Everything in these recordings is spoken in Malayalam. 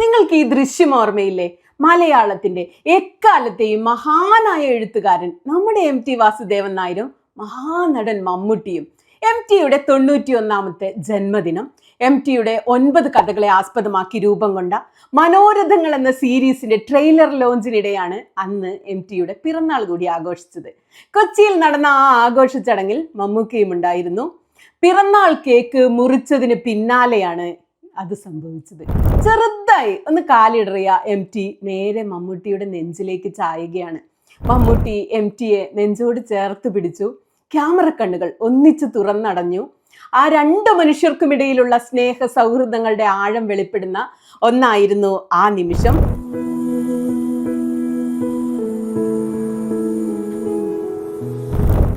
നിങ്ങൾക്ക് ഈ ദൃശ്യം ഓർമ്മയില്ലേ? മലയാളത്തിന്റെ എക്കാലത്തെയും മഹാനായ എഴുത്തുകാരൻ നമ്മുടെ MT വാസുദേവൻ നായരും മഹാനടൻ മമ്മൂട്ടിയും. MTയുടെ 91ാമത്തെ ജന്മദിനം, MTയുടെ 9 കഥകളെ ആസ്പദമാക്കി രൂപം കൊണ്ട മനോരഥങ്ങൾ എന്ന സീരീസിന്റെ ട്രെയിലർ ലോഞ്ചിനിടെയാണ് അന്ന് MTയുടെ പിറന്നാൾ കൂടി ആഘോഷിച്ചത്. കൊച്ചിയിൽ നടന്ന ആ ആഘോഷ ചടങ്ങിൽ മമ്മൂക്കയും ഉണ്ടായിരുന്നു. പിറന്നാൾ കേക്ക് മുറിച്ചതിന് പിന്നാലെയാണ് അത് സംഭവിച്ചത്. ചെറുതായി ഒന്ന് കാലിടറിയ MT നേരെ മമ്മൂട്ടിയുടെ നെഞ്ചിലേക്ക് ചായുകയാണ്. മമ്മൂട്ടി MTയെ നെഞ്ചോട് ചേർത്ത് പിടിച്ചു. ക്യാമറ കണ്ണുകൾ ഒന്നിച്ചു തുറന്നടഞ്ഞു. ആ രണ്ട് മനുഷ്യർക്കുമിടയിലുള്ള സ്നേഹ സൗഹൃദങ്ങളുടെ ആഴം വെളിപ്പെടുന്ന ഒന്നായിരുന്നു ആ നിമിഷം.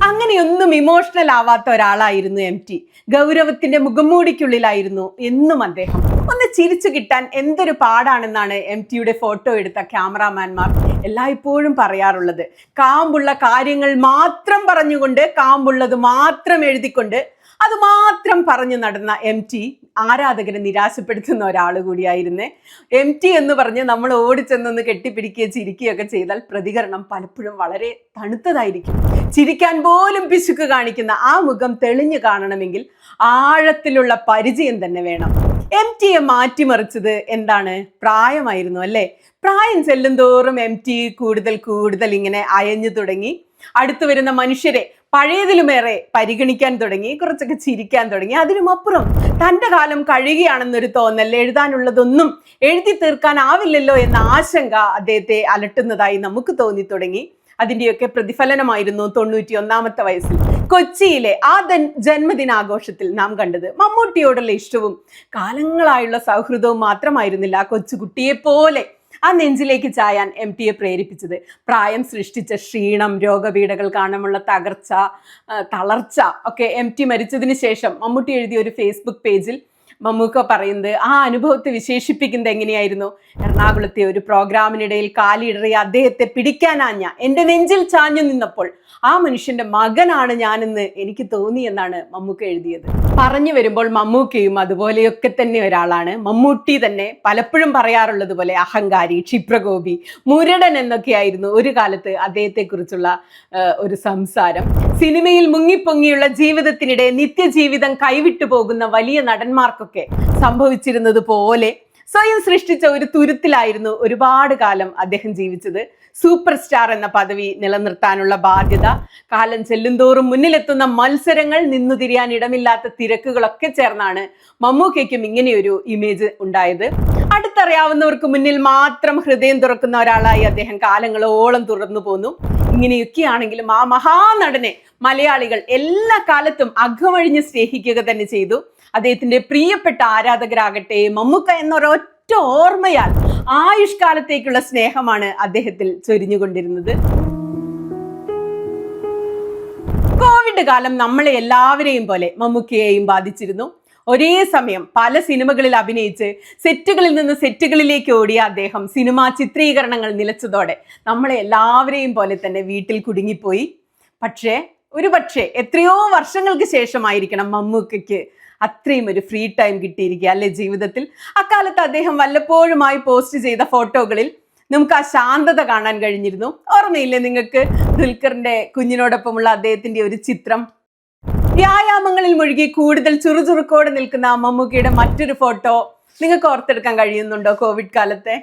അങ്ങനെയൊന്നും ഇമോഷണൽ ആവാത്ത ഒരാളായിരുന്നു MT. ഗൗരവത്തിന്റെ മുഖംമൂടിക്കുള്ളിലായിരുന്നു എന്നും അദ്ദേഹം. ഒന്ന് ചിരിച്ചു കിട്ടാൻ എന്തൊരു പാടാണെന്നാണ് MTയുടെ ഫോട്ടോ എടുത്ത ക്യാമറാമാൻമാർ എല്ലായ്പ്പോഴും പറയാറുള്ളത്. കാമ്പുള്ള കാര്യങ്ങൾ മാത്രം പറഞ്ഞുകൊണ്ട്, കാമ്പുള്ളത് മാത്രം എഴുതിക്കൊണ്ട്, അത് മാത്രം പറഞ്ഞു നടന്ന MT ആരാധകരെ നിരാശപ്പെടുത്തുന്ന ഒരാൾ കൂടിയായിരുന്നേ. MT എന്ന് പറഞ്ഞ് നമ്മൾ ഓടിച്ചെന്നൊന്ന് കെട്ടിപ്പിടിക്കുകയോ ചിരിക്കുകയൊക്കെ ചെയ്താൽ പ്രതികരണം പലപ്പോഴും വളരെ തണുത്തതായിരിക്കും. ചിരിക്കാൻ പോലും പിശുക്ക് കാണിക്കുന്ന ആ മുഖം തെളിഞ്ഞു കാണണമെങ്കിൽ ആഴത്തിലുള്ള പരിചയം തന്നെ വേണം. MTയെ മാറ്റിമറിച്ചത് എന്താണ്? പ്രായമായിരുന്നു അല്ലേ? പ്രായം ചെല്ലും തോറും MT കൂടുതൽ ഇങ്ങനെ അയഞ്ഞു തുടങ്ങി. അടുത്തു വരുന്ന മനുഷ്യരെ പഴയതിലുമേറെ പരിഗണിക്കാൻ തുടങ്ങി, കുറച്ചൊക്കെ ചിരിക്കാൻ തുടങ്ങി. അതിനുമപ്പുറം തൻ്റെ കാലം കഴിയുകയാണെന്നൊരു തോന്നൽ, എഴുതാനുള്ളതൊന്നും എഴുതി തീർക്കാനാവില്ലല്ലോ എന്ന ആശങ്ക അദ്ദേഹത്തെ അലട്ടുന്നതായി നമുക്ക് തോന്നി തുടങ്ങി. അതിൻ്റെയൊക്കെ പ്രതിഫലനമായിരുന്നു 91ാമത്തെ വയസ്സിൽ കൊച്ചിയിലെ ആ ജന്മദിനാഘോഷത്തിൽ നാം കണ്ടത്. മമ്മൂട്ടിയോടുള്ള ഇഷ്ടവും കാലങ്ങളായുള്ള സൗഹൃദവും മാത്രമായിരുന്നില്ല കൊച്ചുകുട്ടിയെ പോലെ ആ നെഞ്ചിലേക്ക് ചായാൻ MTയെ പ്രേരിപ്പിച്ചത്. പ്രായം സൃഷ്ടിച്ച ക്ഷീണം, രോഗപീഠകൾ കാരണമുള്ള തകർച്ച, തളർച്ച ഒക്കെ MT മരിച്ചതിന് ശേഷം മമ്മൂട്ടി എഴുതിയ ഒരു ഫേസ്ബുക്ക് പേജിൽ മമ്മൂക്ക പറയുന്നത്, ആ അനുഭവത്തെ വിശേഷിപ്പിക്കുന്നത് എങ്ങനെയായിരുന്നു? എറണാകുളത്തെ ഒരു പ്രോഗ്രാമിനിടയിൽ കാലിടറിയ അദ്ദേഹത്തെ പിടിക്കാനാഞ്ഞ എൻ്റെ നെഞ്ചിൽ ചാഞ്ഞു നിന്നപ്പോൾ ആ മനുഷ്യന്റെ മകനാണ് ഞാനെന്ന് എനിക്ക് തോന്നി എന്നാണ് മമ്മൂക്ക എഴുതിയത്. പറഞ്ഞു വരുമ്പോൾ മമ്മൂക്കയും അതുപോലെയൊക്കെ തന്നെ ഒരാളാണ്. മമ്മൂട്ടി തന്നെ പലപ്പോഴും പറയാറുള്ളത് പോലെ അഹങ്കാരി, ക്ഷിപ്രകോപി, മുരടൻ എന്നൊക്കെയായിരുന്നു ഒരു കാലത്ത് അദ്ദേഹത്തെക്കുറിച്ചുള്ള ഒരു സംസാരം. സിനിമയിൽ മുങ്ങിപ്പൊങ്ങിയുള്ള ജീവിതത്തിനിടെ നിത്യജീവിതം കൈവിട്ടു പോകുന്ന വലിയ നടന്മാർക്കൊക്കെ സംഭവിച്ചിരുന്നത് പോലെ സ്വയം സൃഷ്ടിച്ച ഒരു തുരുത്തിലായിരുന്നു ഒരുപാട് കാലം അദ്ദേഹം ജീവിച്ചത്. സൂപ്പർ സ്റ്റാർ എന്ന പദവി നിലനിർത്താനുള്ള ബാധ്യത, കാലം ചെല്ലുന്തോറും മുന്നിലെത്തുന്ന മത്സരങ്ങൾ, നിന്നുതിരിയാൻ ഇടമില്ലാത്ത തിരക്കുകളൊക്കെ ചേർന്നാണ് മമ്മൂക്കയ്ക്കും ഇങ്ങനെയൊരു ഇമേജ് ഉണ്ടായത്. അടുത്തറിയാവുന്നവർക്ക് മുന്നിൽ മാത്രം ഹൃദയം തുറക്കുന്ന ഒരാളായി അദ്ദേഹം കാലങ്ങളോളം തുറന്നു പോന്നു. ഇങ്ങനെയൊക്കെയാണെങ്കിലും ആ മഹാനടനെ മലയാളികൾ എല്ലാ കാലത്തും അകമഴിഞ്ഞ് സ്നേഹിക്കുക തന്നെ ചെയ്തു. അദ്ദേഹത്തിന്റെ പ്രിയപ്പെട്ട ആരാധകരാകട്ടെ മമ്മൂക്ക എന്നൊരൊറ്റ ഓർമ്മയാൽ ആയുഷ്കാലത്തേക്കുള്ള സ്നേഹമാണ് അദ്ദേഹത്തിൽ ചൊരിഞ്ഞുകൊണ്ടിരുന്നത്. കോവിഡ് കാലം നമ്മളെ എല്ലാവരെയും പോലെ മമ്മൂക്കയെയും ബാധിച്ചിരുന്നു. ഒരേ സമയം പല സിനിമകളിൽ അഭിനയിച്ച് സെറ്റുകളിൽ നിന്ന് സെറ്റുകളിലേക്ക് ഓടിയ അദ്ദേഹം സിനിമാ ചിത്രീകരണങ്ങൾ നിലച്ചതോടെ നമ്മളെ എല്ലാവരെയും പോലെ തന്നെ വീട്ടിൽ കുടുങ്ങിപ്പോയി. ഒരുപക്ഷെ എത്രയോ വർഷങ്ങൾക്ക് ശേഷമായിരിക്കണം മമ്മൂക്കയ്ക്ക് അത്രയും ഒരു ഫ്രീ ടൈം കിട്ടിയിരിക്കുക അല്ലെ ജീവിതത്തിൽ. അക്കാലത്ത് അദ്ദേഹം വല്ലപ്പോഴുമായി പോസ്റ്റ് ചെയ്ത ഫോട്ടോകളിൽ നമുക്ക് ആ ശാന്തത കാണാൻ കഴിഞ്ഞിരുന്നു. ഓർമ്മയില്ലേ നിങ്ങൾക്ക് ദുൽഖറിന്റെ കുഞ്ഞിനോടൊപ്പമുള്ള അദ്ദേഹത്തിന്റെ ഒരു ചിത്രം? വ്യായാമങ്ങളിൽ മുഴുകി കൂടുതൽ ചുറുചുറുക്കോടെ നിൽക്കുന്ന മമ്മൂക്കയുടെ മറ്റൊരു ഫോട്ടോ നിങ്ങൾക്ക് ഓർത്തെടുക്കാൻ കഴിയുന്നുണ്ടോ കോവിഡ് കാലത്തെ?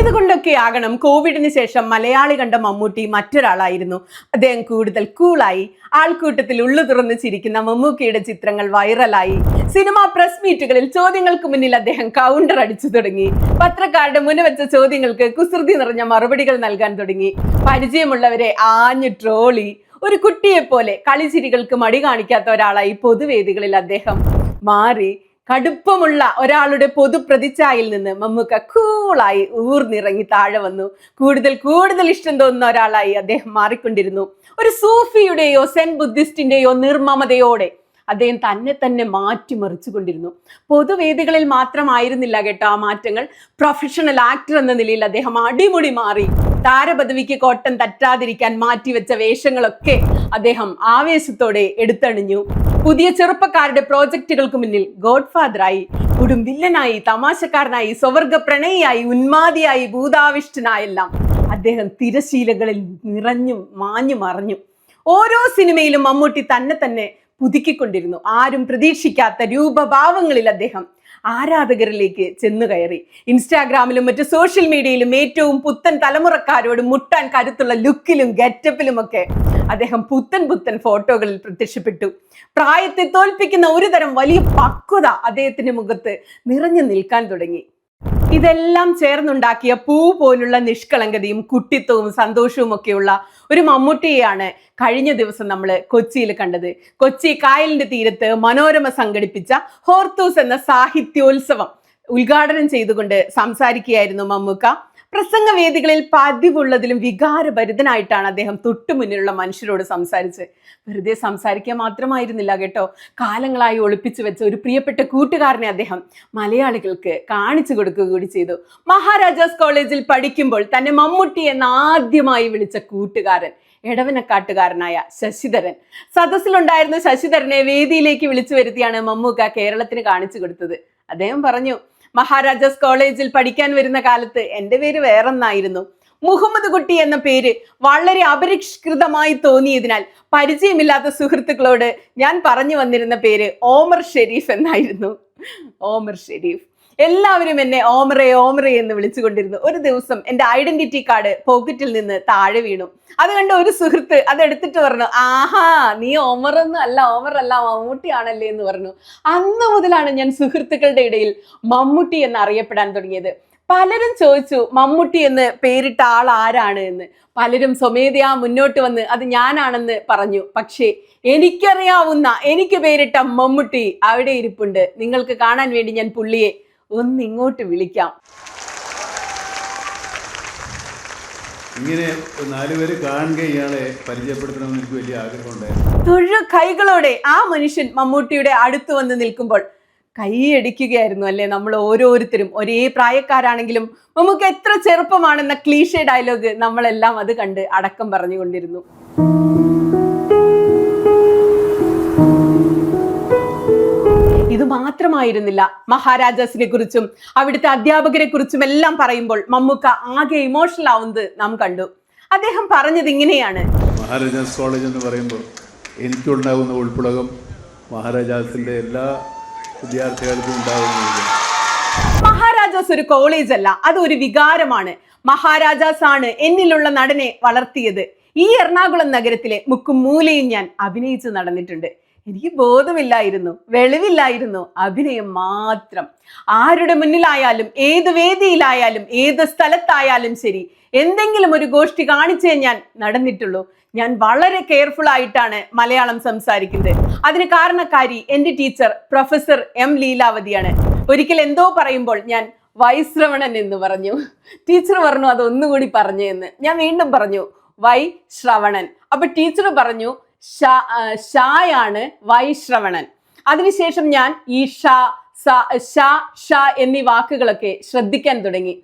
ഇതുകൊണ്ടൊക്കെ ആകണം കോവിഡിന് ശേഷം മലയാളി കണ്ട മമ്മൂട്ടി മറ്റൊരാളായിരുന്നു. അദ്ദേഹം കൂടുതൽ കൂളായി. ആൾക്കൂട്ടത്തിൽ ഉള്ളു തുറന്ന് ചിരിക്കുന്ന മമ്മൂക്കയുടെ ചിത്രങ്ങൾ വൈറലായി. സിനിമാ പ്രസ് മീറ്റുകളിൽ ചോദ്യങ്ങൾക്ക് മുന്നിൽ അദ്ദേഹം കൗണ്ടർ അടിച്ചു തുടങ്ങി. പത്രക്കാരുടെ മുൻവെച്ച ചോദ്യങ്ങൾക്ക് കുസൃതി നിറഞ്ഞ മറുപടികൾ നൽകാൻ തുടങ്ങി. പരിചയമുള്ളവരെ ആഞ്ഞു ട്രോളി. ഒരു കുട്ടിയെ പോലെ കളിച്ചിരികൾക്ക് മടി കാണിക്കാത്ത ഒരാളായി പൊതുവേദികളിൽ അദ്ദേഹം മാറി. കടുപ്പമുള്ള ഒരാളുടെ പൊതുപ്രതിച്ഛായയിൽ നിന്ന് മമ്മൂക്ക കൂളായി ഊർന്നിറങ്ങി താഴെ വന്നു. കൂടുതൽ ഇഷ്ടം തോന്നുന്ന ഒരാളായി അദ്ദേഹം മാറിക്കൊണ്ടിരുന്നു. ഒരു സൂഫിയുടെയോ സെൻ ബുദ്ധിസ്റ്റിന്റെയോ നിർമ്മമതയോടെ അദ്ദേഹം തന്നെ മാറ്റിമറിച്ചു കൊണ്ടിരുന്നു. പൊതുവേദികളിൽ മാത്രമായിരുന്നില്ല കേട്ടോ ആ മാറ്റങ്ങൾ. പ്രൊഫഷണൽ ആക്ടർ എന്ന നിലയിൽ അദ്ദേഹം അടിമുടി മാറി. താരപദവിക്ക് കോട്ടം തട്ടാതിരിക്കാൻ മാറ്റിവെച്ച വേഷങ്ങളൊക്കെ അദ്ദേഹം ആവേശത്തോടെ എടുത്തണിഞ്ഞു. പുതിയ ചെറുപ്പക്കാരുടെ പ്രോജക്റ്റുകൾക്ക് മുന്നിൽ ഗോഡ് ഫാദറായി. കൊടും വില്ലനായി, തമാശക്കാരനായി, സ്വവർഗ പ്രണയിയായി, ഉന്മാദിയായി, ഭൂതാവിഷ്ടനായെല്ലാം അദ്ദേഹം തിരശീലകളിൽ നിറഞ്ഞു മാഞ്ഞു മറഞ്ഞു. ഓരോ സിനിമയിലും മമ്മൂട്ടി തന്നെ പുതുക്കിക്കൊണ്ടിരുന്നു. ആരും പ്രതീക്ഷിക്കാത്ത രൂപഭാവങ്ങളിൽ അദ്ദേഹം ആരാധകരിലേക്ക് ചെന്നു കയറി. ഇൻസ്റ്റാഗ്രാമിലും മറ്റു സോഷ്യൽ മീഡിയയിലും ഏറ്റവും പുത്തൻ തലമുറക്കാരോട് മുട്ടാൻ കരുത്തുള്ള ലുക്കിലും ഗെറ്റപ്പിലുമൊക്കെ അദ്ദേഹം പുത്തൻ ഫോട്ടോകളിൽ പ്രത്യക്ഷപ്പെട്ടു. പ്രായത്തെ തോൽപ്പിക്കുന്ന ഒരു തരം വലിയ പക്വത അദ്ദേഹത്തിന്റെ മുഖത്ത് നിറഞ്ഞു നിൽക്കാൻ തുടങ്ങി. ഇതെല്ലാം ചേർന്നുണ്ടാക്കിയ പൂ പോലുള്ള നിഷ്കളങ്കതയും കുട്ടിത്വവും സന്തോഷവും ഒക്കെയുള്ള ഒരു മമ്മൂട്ടിയെയാണ് കഴിഞ്ഞ ദിവസം നമ്മൾ കൊച്ചിയിൽ കണ്ടത്. കൊച്ചി കായലിന്റെ തീരത്ത് മനോരമ സംഘടിപ്പിച്ച ഹോർത്തൂസ് എന്ന സാഹിത്യോത്സവം ഉദ്ഘാടനം ചെയ്തുകൊണ്ട് സംസാരിക്കുകയായിരുന്നു മമ്മൂക്ക. പ്രസംഗവേദികളിൽ പതിവുള്ളതിലും വികാരഭരിതനായിട്ടാണ് അദ്ദേഹം തൊട്ടുമുന്നിലുള്ള മനുഷ്യരോട് സംസാരിച്ച്. വെറുതെ സംസാരിക്കുക മാത്രമായിരുന്നില്ല കേട്ടോ, കാലങ്ങളായി ഒളിപ്പിച്ചു വെച്ച ഒരു പ്രിയപ്പെട്ട കൂട്ടുകാരനെ അദ്ദേഹം മലയാളികൾക്ക് കാണിച്ചു കൊടുക്കുക കൂടി ചെയ്തു. മഹാരാജാസ് കോളേജിൽ പഠിക്കുമ്പോൾ തന്നെ മമ്മൂട്ടി എന്ന് ആദ്യമായി വിളിച്ച കൂട്ടുകാരൻ എടവനക്കാട്ടുകാരനായ ശശിധരൻ. സദസ്സിലുണ്ടായിരുന്ന ശശിധരനെ വേദിയിലേക്ക് വിളിച്ചു വരുത്തിയാണ് മമ്മൂക്ക കേരളത്തിന് കാണിച്ചു കൊടുത്തത്. അദ്ദേഹം പറഞ്ഞു, മഹാരാജാസ് കോളേജിൽ പഠിക്കാൻ വരുന്ന കാലത്ത് എൻ്റെ പേര് വേറൊന്നായിരുന്നു. മുഹമ്മദ് കുട്ടി എന്ന പേര് വളരെ അപരിഷ്കൃതമായി തോന്നിയതിനാൽ പരിചയമില്ലാത്ത സുഹൃത്തുക്കളോട് ഞാൻ പറഞ്ഞു വന്നിരുന്ന പേര് ഓമർ ഷെരീഫ് എന്നായിരുന്നു. ഓമർ ഷെരീഫ്. എല്ലാവരും എന്നെ ഓമറെ എന്ന് വിളിച്ചുകൊണ്ടിരുന്നു. ഒരു ദിവസം എൻ്റെ ഐഡന്റിറ്റി കാർഡ് പോക്കറ്റിൽ നിന്ന് താഴെ വീണു. അത് കണ്ട് ഒരു സുഹൃത്ത് അതെടുത്തിട്ട് പറഞ്ഞു, ആഹാ നീ ഓമർ അല്ല മമ്മൂട്ടിയാണല്ലേ എന്ന് പറഞ്ഞു. അന്ന് മുതലാണ് ഞാൻ സുഹൃത്തുക്കളുടെ ഇടയിൽ മമ്മൂട്ടി എന്ന് അറിയപ്പെടാൻ തുടങ്ങിയത്. പലരും ചോദിച്ചു മമ്മൂട്ടി എന്ന് പേരിട്ട ആൾ ആരാണ് എന്ന്. പലരും സ്വമേധയാ മുന്നോട്ട് വന്ന് അത് ഞാനാണെന്ന് പറഞ്ഞു. പക്ഷേ എനിക്കറിയാവുന്ന, എനിക്ക് പേരിട്ട മമ്മൂട്ടി അവിടെ ഇരിപ്പുണ്ട്. നിങ്ങൾക്ക് കാണാൻ വേണ്ടി ഞാൻ പുള്ളിയെ ഒന്നിങ്ങോട്ട് വിളിക്കാം. ഇങ്ങനെ 4 പേര് കാണുക ഇയാളെ പരിചയപ്പെടുത്തണമെന്ന് എനിക്ക് വലിയ ആഗ്രഹമുണ്ടായിരുന്നു. തൊഴു കൈകളോടെ ആ മനുഷ്യൻ മമ്മൂട്ടിയുടെ അടുത്ത് വന്ന് നിൽക്കുമ്പോൾ കൈയടിക്കുകയായിരുന്നു അല്ലേ നമ്മൾ ഓരോരുത്തരും. ഒരേ പ്രായക്കാരാണെങ്കിലും നമുക്ക് എത്ര ചെറുപ്പമാണെന്ന ക്ലീഷേ ഡയലോഗ് നമ്മളെല്ലാം അത് കണ്ട് അടക്കം പറഞ്ഞുകൊണ്ടിരുന്നു. ഇത് മാത്രമായിരുന്നില്ല, മഹാരാജാസിനെ കുറിച്ചും അവിടുത്തെ അധ്യാപകരെ കുറിച്ചും എല്ലാം പറയുമ്പോൾ മമ്മൂക്ക ആകെ ഇമോഷണൽ ആവുന്നത് നാം കണ്ടു. അദ്ദേഹം പറഞ്ഞത് ഇങ്ങനെയാണ്: മഹാരാജാസ് കോളേജ് എന്ന് പറയുമ്പോൾ എനിക്കുണ്ടാകുന്ന ഉൾപ്പുളകം മഹാരാജാസിന്റെ എല്ലാ വിദ്യാർത്ഥികൾക്കും ഉണ്ടാകുന്നില്ല. മഹാരാജാസ് ഒരു കോളേജ് അല്ല, അത് ഒരു വികാരമാണ്. മഹാരാജാസ് ആണ് എന്നിലുള്ള നടനെ വളർത്തിയത്. ഈ എറണാകുളം നഗരത്തിലെ മുക്കും മൂലയും ഞാൻ അഭിനയിച്ചു നടന്നിട്ടുണ്ട്. എനിക്ക് ബോധമില്ലായിരുന്നു, വെളിവില്ലായിരുന്നു, അഭിനയം മാത്രം. ആരുടെ മുന്നിലായാലും, ഏത് വേദിയിലായാലും, ഏത് സ്ഥലത്തായാലും ശരി, എന്തെങ്കിലും ഒരു ഗോഷ്ഠി കാണിച്ചേ ഞാൻ നടന്നിട്ടുള്ളൂ. ഞാൻ വളരെ കെയർഫുൾ ആയിട്ടാണ് മലയാളം സംസാരിക്കുന്നത്. അതിന് കാരണക്കാരി എൻ്റെ ടീച്ചർ പ്രൊഫസർ എം ലീലാവതിയാണ്. ഒരിക്കൽ എന്തോ പറയുമ്പോൾ ഞാൻ വൈശ്രവണൻ എന്ന് പറഞ്ഞു. ടീച്ചർ പറഞ്ഞു അതൊന്നുകൂടി പറഞ്ഞു എന്ന്. ഞാൻ വീണ്ടും പറഞ്ഞു വൈശ്രവണൻ. അപ്പൊ ടീച്ചർ പറഞ്ഞു ഷായാണ് വൈശ്രവണൻ. അതിനുശേഷം ഞാൻ ഈ ഷ എന്നീ വാക്കുകളൊക്കെ ശ്രദ്ധിക്കാൻ തുടങ്ങി.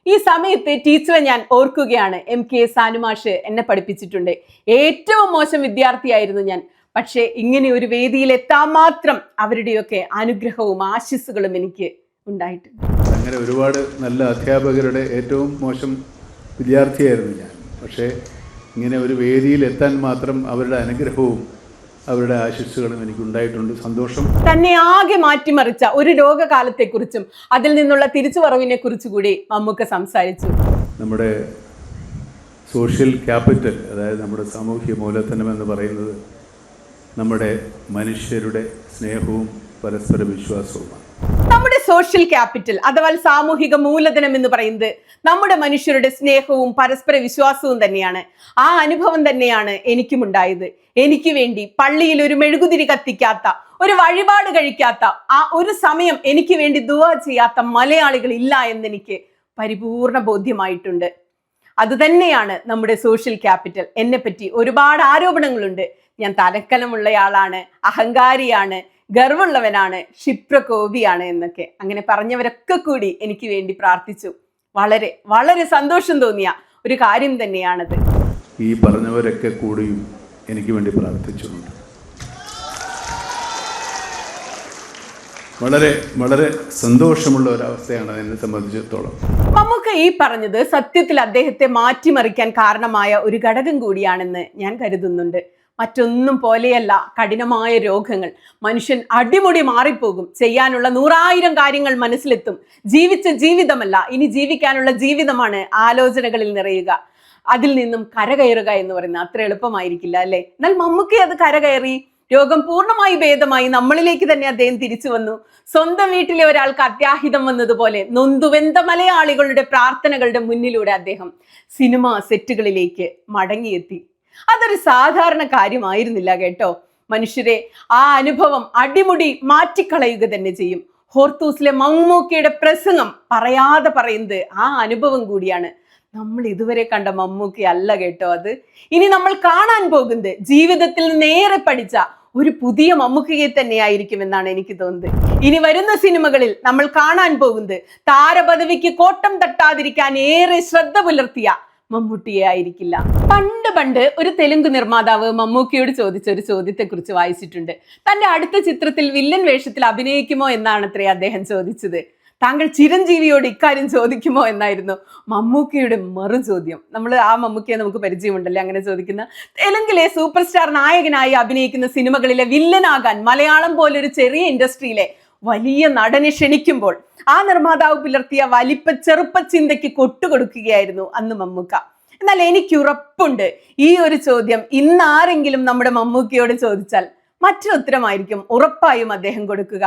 ഈ സമയത്ത് ടീച്ചറെ ഞാൻ ഓർക്കുകയാണ്. MK സാനുമാഷ് എന്നെ പഠിപ്പിച്ചിട്ടുണ്ട്. ഏറ്റവും മോശം വിദ്യാർത്ഥിയായിരുന്നു ഞാൻ. പക്ഷേ ഇങ്ങനെ ഒരു വേദിയിൽ എത്താൻ മാത്രം അവരുടെയൊക്കെ അനുഗ്രഹവും ആശിസ്സുകളും എനിക്ക് ഉണ്ടായിട്ടുണ്ട്. അങ്ങനെ ഒരുപാട് നല്ല അധ്യാപകരുടെ ഏറ്റവും മോശം വിദ്യാർത്ഥിയായിരുന്നു ഞാൻ. പക്ഷേ ഇങ്ങനെ ഒരു വേദിയിൽ എത്താൻ മാത്രം അവരുടെ അനുഗ്രഹവും അവരുടെ ആശിസ്സുകളും എനിക്കുണ്ടായിട്ടുണ്ട്. സന്തോഷം. തന്നെ ആകെ മാറ്റിമറിച്ച ഒരു രോഗകാലത്തെക്കുറിച്ചും അതിൽ നിന്നുള്ള തിരിച്ചുവരവിനെ കുറിച്ച് കൂടി മമ്മൂക്ക സംസാരിച്ചു. നമ്മുടെ സോഷ്യൽ ക്യാപിറ്റൽ, അതായത് നമ്മുടെ സാമൂഹ്യ മൂലധനം എന്ന് പറയുന്നത് നമ്മുടെ മനുഷ്യരുടെ സ്നേഹവും പരസ്പര വിശ്വാസവുമാണ്. നമ്മുടെ സോഷ്യൽ ക്യാപിറ്റൽ അഥവാ സാമൂഹിക മൂലധനം എന്ന് പറയുന്നത് നമ്മുടെ മനുഷ്യരുടെ സ്നേഹവും പരസ്പര വിശ്വാസവും തന്നെയാണ്. ആ അനുഭവം തന്നെയാണ് എനിക്കും ഉണ്ടായത്. എനിക്ക് വേണ്ടി പള്ളിയിൽ ഒരു മെഴുകുതിരി കത്തിക്കാത്ത, ഒരു വഴിപാട് കഴിക്കാത്ത, ആ ഒരു സമയം എനിക്ക് വേണ്ടി ദുആ ചെയ്യാത്ത മലയാളികൾ ഇല്ല എന്നെനിക്ക് പരിപൂർണ ബോധ്യമായിട്ടുണ്ട്. അതുതന്നെയാണ് നമ്മുടെ സോഷ്യൽ ക്യാപിറ്റൽ. എന്നെപ്പറ്റി ഒരുപാട് ആരോപണങ്ങളുണ്ട്. ഞാൻ തലക്കനമുള്ളയാളാണ്, അഹങ്കാരിയാണ്, ഗർവുള്ളവനാണ്, ക്ഷിപ്രകോപിയാണ് എന്നൊക്കെ. അങ്ങനെ പറഞ്ഞവരൊക്കെ കൂടി എനിക്ക് വേണ്ടി പ്രാർത്ഥിച്ചു. വളരെ വളരെ സന്തോഷം തോന്നിയ ഒരു കാര്യം തന്നെയാണത്. ഈ പറഞ്ഞവരൊക്കെ കൂടിയും എനിക്ക് വേണ്ടി പ്രാർത്ഥിച്ചിട്ടുണ്ട്. വളരെ വളരെ സന്തോഷമുള്ള ഒരവസ്ഥയാണ് എന്നെ സംബന്ധിച്ചിടത്തോളം. മമ്മൂക്ക ഈ പറഞ്ഞത് സത്യത്തിൽ അദ്ദേഹത്തെ മാറ്റിമറിക്കാൻ കാരണമായ ഒരു ഘടകം കൂടിയാണെന്ന് ഞാൻ കരുതുന്നുണ്ട്. മറ്റൊന്നും പോലെയല്ല കഠിനമായ രോഗങ്ങൾ. മനുഷ്യൻ അടിമുടി മാറിപ്പോകും. ചെയ്യാനുള്ള 100,000 കാര്യങ്ങൾ മനസ്സിലെത്തും. ജീവിച്ച ജീവിതമല്ല, ഇനി ജീവിക്കാനുള്ള ജീവിതമാണ് ആലോചനകളിൽ നിറയുക. അതിൽ നിന്നും കരകയറുക എന്ന് പറയുന്നത് അത്ര എളുപ്പമായിരിക്കില്ല അല്ലേ? എന്നാൽ മമ്മൂക്ക അത് കരകയറി. രോഗം പൂർണ്ണമായി ഭേദമായി നമ്മളിലേക്ക് തന്നെ അദ്ദേഹം തിരിച്ചു വന്നു. സ്വന്തം വീട്ടിലെ ഒരാൾക്ക് അത്യാഹിതം വന്നതുപോലെ നൊന്തുവെന്ത മലയാളികളുടെ പ്രാർത്ഥനകളുടെ മുന്നിലൂടെ അദ്ദേഹം സിനിമാ സെറ്റുകളിലേക്ക് മടങ്ങിയെത്തി. അതൊരു സാധാരണ കാര്യമായിരുന്നില്ല കേട്ടോ. മനുഷ്യരെ ആ അനുഭവം അടിമുടി മാറ്റിക്കളയുക തന്നെ ചെയ്യും. ഹോർത്തൂസിലെ മമ്മൂക്കയുടെ പ്രസംഗം പറയാതെ പറയുന്നത് ആ അനുഭവം കൂടിയാണ്. നമ്മൾ ഇതുവരെ കണ്ട മമ്മൂക്ക അല്ല കേട്ടോ അത്. ഇനി നമ്മൾ കാണാൻ പോകുന്നത് ജീവിതത്തിൽ നിന്നേറെ പഠിച്ച ഒരു പുതിയ മമ്മൂക്കയെ തന്നെയായിരിക്കും എന്നാണ് എനിക്ക് തോന്നുന്നത്. ഇനി വരുന്ന സിനിമകളിൽ നമ്മൾ കാണാൻ പോകുന്നത് താരപദവിക്ക് കോട്ടം തട്ടാതിരിക്കാൻ ഏറെ ശ്രദ്ധ പുലർത്തിയ മമ്മൂട്ടിയെ ആയിരിക്കില്ല. പണ്ട് ഒരു തെലുങ്ക് നിർമ്മാതാവ് മമ്മൂക്കയോട് ചോദിച്ച ഒരു ചോദ്യത്തെ കുറിച്ച് വായിച്ചിട്ടുണ്ട്. തന്റെ അടുത്ത ചിത്രത്തിൽ വില്ലൻ വേഷത്തിൽ അഭിനയിക്കുമോ എന്നാണത്രേ അദ്ദേഹം ചോദിച്ചത്. താങ്കൾ ചിരഞ്ജീവിയോട് ഇക്കാര്യം ചോദിക്കുമോ എന്നായിരുന്നു മമ്മൂക്കയുടെ മറു ചോദ്യം. ആ മമ്മൂക്കയെ നമുക്ക് പരിചയമുണ്ടല്ലേ അങ്ങനെ ചോദിക്കുന്ന. തെലുങ്കിലെ സൂപ്പർ സ്റ്റാർ നായകനായി അഭിനയിക്കുന്ന സിനിമകളിലെ വില്ലനാകാൻ മലയാളം പോലൊരു ചെറിയ ഇൻഡസ്ട്രിയിലെ വലിയ നടനെ ക്ഷണിക്കുമ്പോൾ ആ നിർമ്മാതാവ് പുലർത്തിയ വലിപ്പ ചെറുപ്പ ചിന്തയ്ക്ക് കൊട്ടുകൊടുക്കുകയായിരുന്നു അന്ന് മമ്മൂക്ക. എന്നാൽ എനിക്ക് ഉറപ്പുണ്ട് ഈ ഒരു ചോദ്യം ഇന്നാരെങ്കിലും നമ്മുടെ മമ്മൂക്കയോട് ചോദിച്ചാൽ മറ്റൊരുത്തരമായിരിക്കും ഉറപ്പായും അദ്ദേഹം കൊടുക്കുക.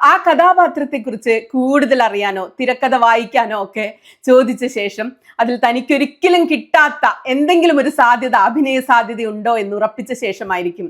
ആ കഥാപാത്രത്തെക്കുറിച്ച് കൂടുതൽ അറിയാനോ തിരക്കഥ വായിക്കാനോ ഒക്കെ ചോദിച്ച ശേഷം അതിൽ തനിക്കൊരിക്കലും കിട്ടാത്ത എന്തെങ്കിലും ഒരു സാധ്യത, അഭിനയ സാധ്യത ഉണ്ടോ എന്ന് ഉറപ്പിച്ച ശേഷമായിരിക്കും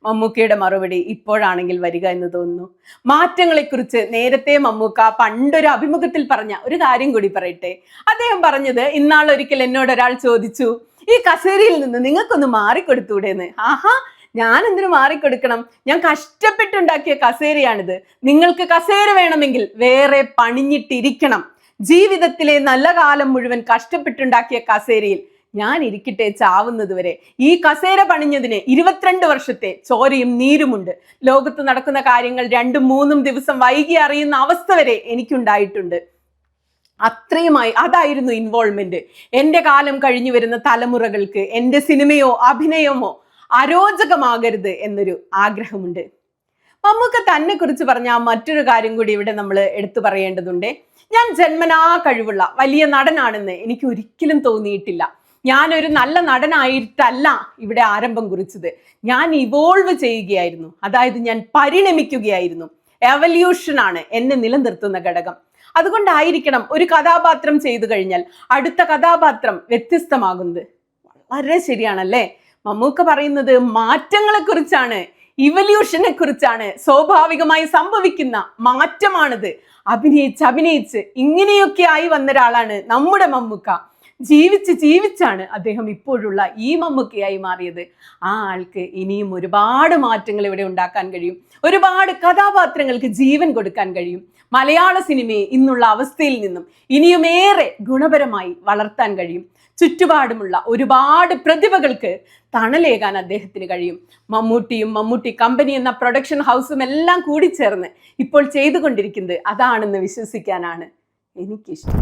മമ്മൂക്കയുടെ മറുപടി ഇപ്പോഴാണെങ്കിൽ വരിക എന്ന് തോന്നുന്നു. മാറ്റങ്ങളെക്കുറിച്ച് നേരത്തെ മമ്മൂക്ക പണ്ടൊരു അഭിമുഖത്തിൽ പറഞ്ഞ ഒരു കാര്യം കൂടി പറയട്ടെ. അദ്ദേഹം പറഞ്ഞത്, ഇന്നാളൊരിക്കൽ എന്നോട് ഒരാൾ ചോദിച്ചു, ഈ കസേരയിൽ നിന്ന് നിങ്ങൾക്കൊന്ന് മാറിക്കൊടുത്തൂടെന്ന്. ആഹാ, ഞാൻ എന്തിനു മാറിക്കൊടുക്കണം? ഞാൻ കഷ്ടപ്പെട്ടുണ്ടാക്കിയ കസേരയാണിത്. നിങ്ങൾക്ക് കസേര വേണമെങ്കിൽ വേറെ പണിഞ്ഞിട്ടിരിക്കണം. ജീവിതത്തിലെ നല്ല കാലം മുഴുവൻ കഷ്ടപ്പെട്ടുണ്ടാക്കിയ കസേരയിൽ ഞാൻ ഇരിക്കട്ടെ ചാവുന്നത് വരെ. ഈ കസേര പണിഞ്ഞതിന് 22 വർഷത്തെ ചോരയും നീരുമുണ്ട്. ലോകത്ത് നടക്കുന്ന കാര്യങ്ങൾ 2-3 ദിവസം വൈകി അറിയുന്ന അവസ്ഥ വരെ എനിക്കുണ്ടായിട്ടുണ്ട്. അത്രയുമായി അതായിരുന്നു ഇൻവോൾവ്മെന്റ്. എൻ്റെ കാലം കഴിഞ്ഞു വരുന്ന തലമുറകൾക്ക് എൻ്റെ സിനിമയോ അഭിനയമോ അരോചകമാകരുത് എന്നൊരു ആഗ്രഹമുണ്ട്. മമ്മൂക്ക തന്നെ കുറിച്ച് പറഞ്ഞ മറ്റൊരു കാര്യം കൂടി ഇവിടെ നമ്മൾ എടുത്തു പറയേണ്ടതുണ്ട്. ഞാൻ ജന്മനാ കഴിവുള്ള വലിയ നടനാണെന്ന് എനിക്ക് ഒരിക്കലും തോന്നിയിട്ടില്ല. ഞാനൊരു നല്ല നടനായിട്ടല്ല ഇവിടെ ആരംഭം കുറിച്ചത്. ഞാൻ ഇവോൾവ് ചെയ്യുകയായിരുന്നു. അതായത് ഞാൻ പരിണമിക്കുകയായിരുന്നു. എവല്യൂഷനാണ് എന്നെ നിലനിർത്തുന്ന ഘടകം. അതുകൊണ്ടായിരിക്കണം ഒരു കഥാപാത്രം ചെയ്തു കഴിഞ്ഞാൽ അടുത്ത കഥാപാത്രം വ്യത്യസ്തമാകുന്നത്. വളരെ ശരിയാണല്ലേ? മമ്മൂക്ക പറയുന്നത് മാറ്റങ്ങളെ കുറിച്ചാണ്, ഇവല്യൂഷനെ കുറിച്ചാണ്. സ്വാഭാവികമായി സംഭവിക്കുന്ന മാറ്റമാണിത്. അഭിനയിച്ച് ഇങ്ങനെയൊക്കെ ആയി വന്ന ഒരാളാണ് നമ്മുടെ മമ്മൂക്ക. ജീവിച്ചാണ് അദ്ദേഹം ഇപ്പോഴുള്ള ഈ മമ്മൂക്കയായി മാറിയത്. ആ ആൾക്ക് ഇനിയും ഒരുപാട് മാറ്റങ്ങൾ ഇവിടെ ഉണ്ടാക്കാൻ കഴിയും. ഒരുപാട് കഥാപാത്രങ്ങൾക്ക് ജീവൻ കൊടുക്കാൻ കഴിയും. മലയാള സിനിമയെ ഇന്നുള്ള അവസ്ഥയിൽ നിന്നും ഇനിയുമേറെ ഗുണപരമായി വളർത്താൻ കഴിയും. ചുറ്റുപാടുമുള്ള ഒരുപാട് പ്രതിഭകൾക്ക് തണലേകാൻ അദ്ദേഹത്തിന് കഴിയും. മമ്മൂട്ടിയും മമ്മൂട്ടി കമ്പനി എന്ന പ്രൊഡക്ഷൻ ഹൗസും എല്ലാം കൂടി ചേർന്ന് ഇപ്പോൾ ചെയ്തുകൊണ്ടിരിക്കുന്നത് അതാണെന്ന് വിശ്വസിക്കാനാണ് എനിക്കിഷ്ടം.